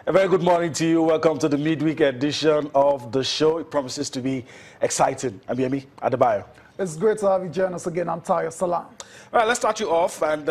A very good morning to you. Welcome to the midweek edition of the show. It promises to be exciting. I'm Yemi Adebayo. It's great to have you join us again. I'm Tayo Salam. All right, let's start you off. And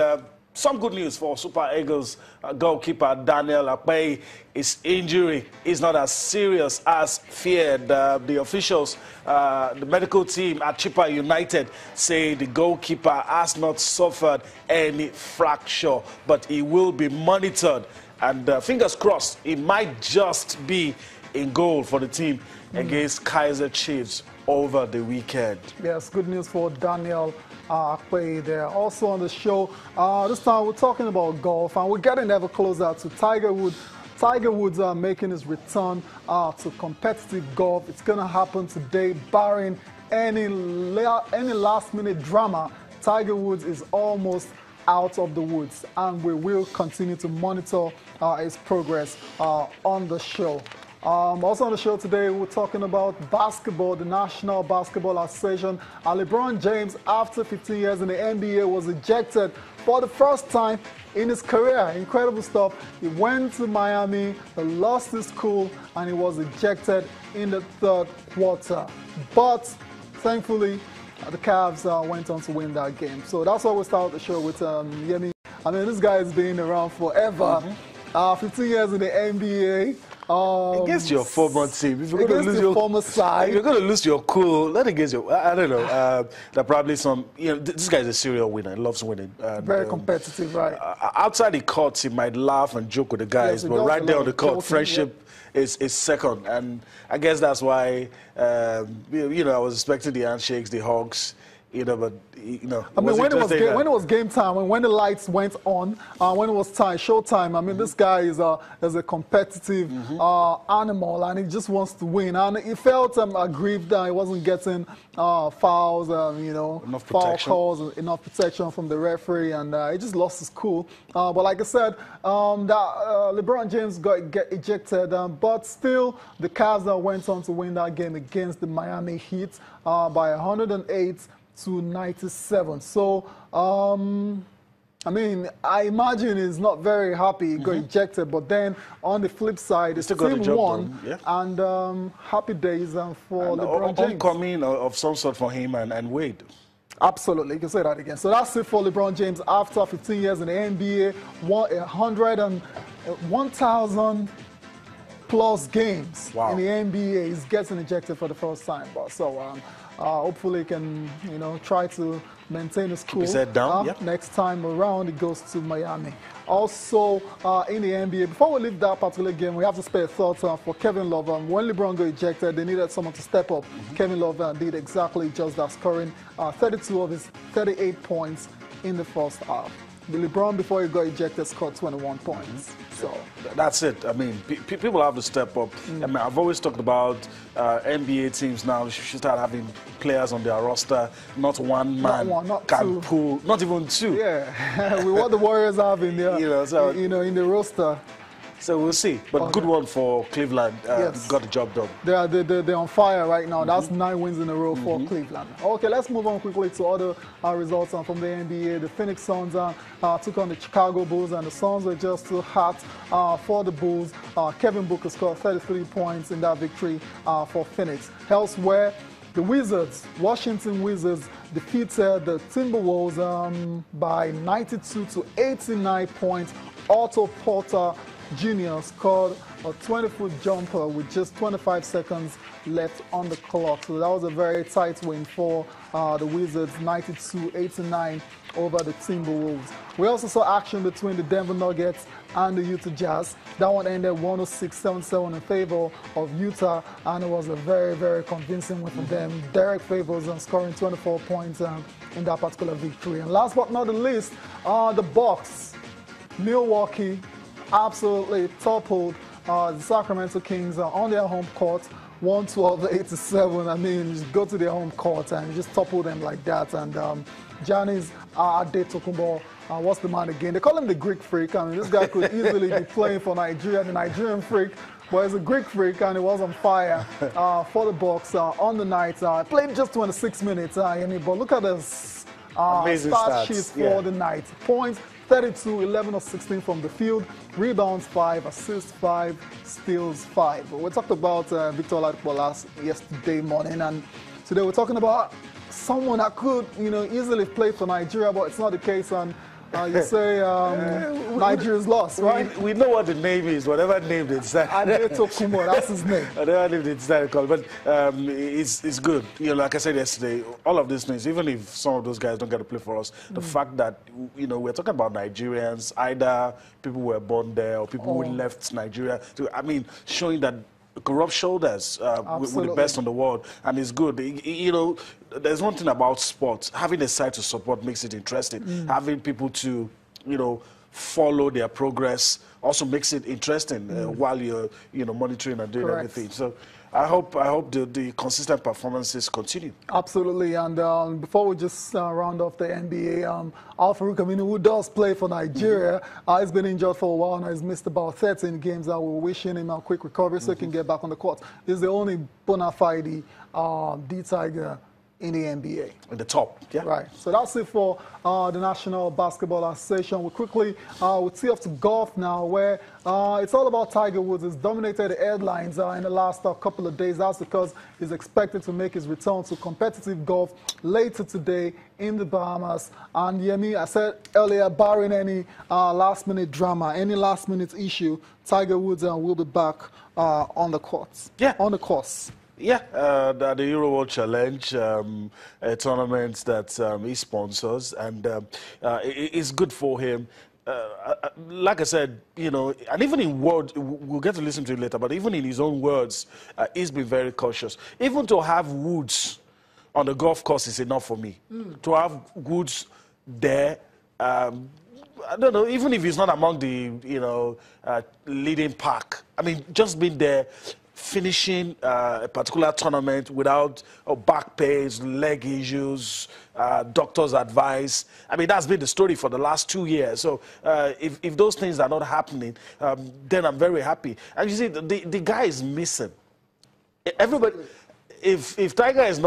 some good news for Super Eagles goalkeeper Daniel Akpeyi. His injury is not as serious as feared. The officials, the medical team at Chippa United say the goalkeeper has not suffered any fracture, but he will be monitored. And fingers crossed, he might just be in goal for the team against Kaiser Chiefs over the weekend. Yes, good news for Daniel Akpeyi there. Also on the show, this time we're talking about golf, and we're getting ever closer to Tiger Woods. Tiger Woods making his return to competitive golf. It's going to happen today, barring any last-minute drama. Tiger Woods is almost out of the woods, and we will continue to monitor his progress on the show. Also on the show today, we're talking about basketball, the National Basketball Association. LeBron James, after 15 years in the NBA, was ejected for the first time in his career. Incredible stuff. He went to Miami, he lost his cool, and he was ejected in the third quarter. But thankfully, the Cavs went on to win that game. So that's why we start the show with Yemi. I mean, this guy has been around forever. 15 years in the NBA. Against your former team, if you're going to lose your former side, if you're going to lose your cool, not against your. I don't know. There probably some. You know, this guy's a serial winner. He loves winning. And, very competitive, right? Outside the courts, he might laugh and joke with the guys, but right there on the court, friendship is second. And I guess that's why. You know, I was expecting the handshakes, the hugs. You know, but you know. I mean, when it was game time, when the lights went on, when it was showtime. I mean, this guy is a competitive animal, and he just wants to win. And he felt aggrieved that he wasn't getting fouls, you know, foul calls, enough protection from the referee, and he just lost his cool. But like I said, LeBron James got ejected, but still, the Cavs went on to win that game against the Miami Heat by 108 to 97. So, I mean, I imagine he's not very happy he got ejected, but then on the flip side, his team won, and happy days for LeBron James. Homecoming of some sort for him and Wade. Absolutely, you can say that again. So that's it for LeBron James after 15 years in the NBA, 1,000 plus games in the NBA. He's getting ejected for the first time, but so hopefully he can, you know, try to maintain his cool. Keep his head down. Next time around, he goes to Miami. Also in the NBA, before we leave that particular game, we have to spare a thought for Kevin Love. When LeBron got ejected, they needed someone to step up. Kevin Love did exactly just that, scoring 32 of his 38 points in the first half. LeBron, before he got ejected, scored 21 points. So that's it. I mean, people have to step up. I mean, I've always talked about NBA teams now should start having players on their roster, not one man can pull, not even two. Yeah, with what the Warriors have in their, you know, in the roster. So we'll see. But good one for Cleveland. Got the job done. They're on fire right now. That's 9 wins in a row for Cleveland. Okay, let's move on quickly to other results from the NBA. The Phoenix Suns took on the Chicago Bulls, and the Suns were just too hot for the Bulls. Kevin Booker scored 33 points in that victory for Phoenix. Elsewhere, the Wizards, Washington Wizards, defeated the Timberwolves by 92 to 89 points. Otto Porter Jr. scored a 20-foot jumper with just 25 seconds left on the clock. So that was a very tight win for the Wizards, 92-89 over the Timberwolves. We also saw action between the Denver Nuggets and the Utah Jazz. That one ended 106-77 in favor of Utah, and it was a very, very convincing win for them. Derek Favors scoring 24 points in that particular victory. And last but not the least, the Bucks, Milwaukee, absolutely toppled the Sacramento Kings on their home court, 112-87. I mean, just go to their home court and just topple them like that. And Giannis Antetokounmpo, what's the man again? They call him the Greek Freak. I mean, this guy could easily be playing for Nigeria, the Nigerian Freak. But he's a Greek Freak, and he was on fire for the Bucks on the night. Played just 26 minutes, but look at this stat sheet for the night. Points, 32, 11 of 16 from the field, rebounds 5, assists 5, steals 5. We talked about Victor Oladipo yesterday morning, and today we're talking about someone that could, easily play for Nigeria, but it's not the case. And you say Nigeria's lost, right? We know what the name is, whatever name they decide. Adeto Kumo, that's his name. Whatever name they decide to call, but it's good. Like I said yesterday, all of these things, even if some of those guys don't get to play for us, the fact that, we're talking about Nigerians, either people who were born there or people who left Nigeria, showing that corrupt shoulders with the best in the world, and it's good. There's one thing about sports. Having a side to support makes it interesting. Having people to, follow their progress also makes it interesting while you're, monitoring and doing everything. So I hope the consistent performances continue. Absolutely. And before we just round off the NBA, Al-Farouq Aminu, who does play for Nigeria, he's been injured for a while now. He's missed about 13 games. We're wishing him a quick recovery so he can get back on the court. He's the only bona fide D-Tiger in the NBA. In the top, yeah. Right. So that's it for the National Basketball Association. We quickly we'll tee off to golf now, where it's all about Tiger Woods. He's dominated the headlines in the last couple of days. That's because he's expected to make his return to competitive golf later today in the Bahamas. And Yemi, I said earlier, barring any last-minute drama, any last-minute issue, Tiger Woods will be back on the courts. Yeah. On the course. Yeah, the Euro World Challenge, a tournament that he sponsors, and it's good for him. Like I said, and even in words, we'll get to listen to it later, but even in his own words, he's been very cautious. Even to have Woods on the golf course is enough for me. To have Woods there, I don't know, even if he's not among the, leading pack, just being there, finishing a particular tournament without back pains, leg issues, doctor's advice. That's been the story for the last 2 years. So if those things are not happening, then I'm very happy. And you see, the guy is missing. Everybody, if Tiger is not